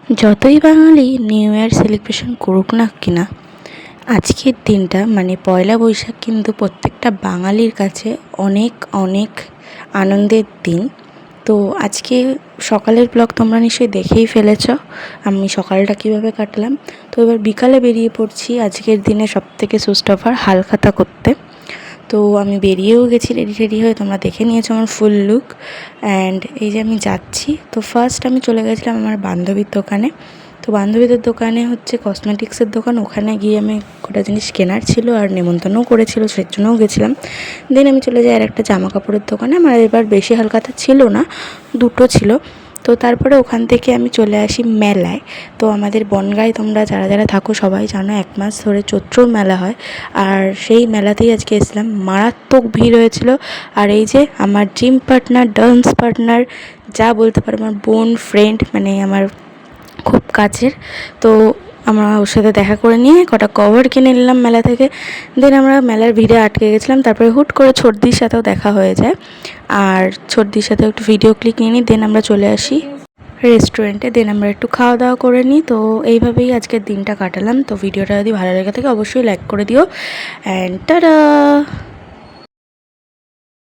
যতই বাঙালি new year celebration করুক না কিনা, আজকের দিনটা মানে পয়লা বৈশাখ কিন্তু প্রত্যেকটা বাঙালির কাছে অনেক অনেক আনন্দের দিন। তো আজকে সকালের ব্লগ তোমরা নিশ্চয়ই দেখেই ফেলেছ আমি সকালটা কীভাবে কাটলাম। তো এবার বিকালে বেরিয়ে পড়ছি আজকের দিনে সবথেকে সুস্টফার হালখাতা করতে। তো আমি বেরিয়েও গেছি রেডি হয়ে, তোমরা দেখে নিয়েছো আমার ফুল লুক। অ্যান্ড এই যে আমি যাচ্ছি, তো ফার্স্ট আমি চলে গেছিলাম আমার বান্ধবীর দোকানে। তো বান্ধবীদের দোকানে হচ্ছে কসমেটিক্সের দোকান, ওখানে গিয়ে আমি কটা জিনিস কেনার ছিল আর নেমন্তন্নও করেছিল, সেই জন্যও গেছিলাম। দেন আমি চলে যাই আর একটা জামা কাপড়ের দোকানে। আমার এবার বেশি হালখাতা ছিল না, দুটো ছিল। তো তারপরে ওখান থেকে আমি চলে আসি মেলায়। তো আমাদের বনগাঁয় তোমরা যারা যারা থাকো সবাই জানো 1 মাস ধরে চৈত্র মেলা হয়, আর সেই মেলাতেই আজকে এসেছিলাম। মারাত্মক ভিড় হয়েছিল। আর এই যে আমার জিম পার্টনার, ডান্স পার্টনার, যা বলতে পারো আমার বোন, ফ্রেন্ড, মানে আমার খুব কাছের। তো আমরা ওর সাথে দেখা করে নিয়ে কটা কভার কিনে নিলাম মেলা থেকে। দেন আমরা মেলার ভিড়ে আটকে গেছিলাম, তারপরে হুট করে ছোটদির সাথেও দেখা হয়ে যায়, আর ছোটদির সাথেও একটু ভিডিও ক্লিক নিয়ে নিই। দেন আমরা চলে আসি রেস্টুরেন্টে। দেন আমরা একটু খাওয়া দাওয়া করে নিই। তো এইভাবেই আজকের দিনটা কাটালাম। তো ভিডিওটা যদি ভালো লেগে থাকে অবশ্যই লাইক করে দিও। And tata.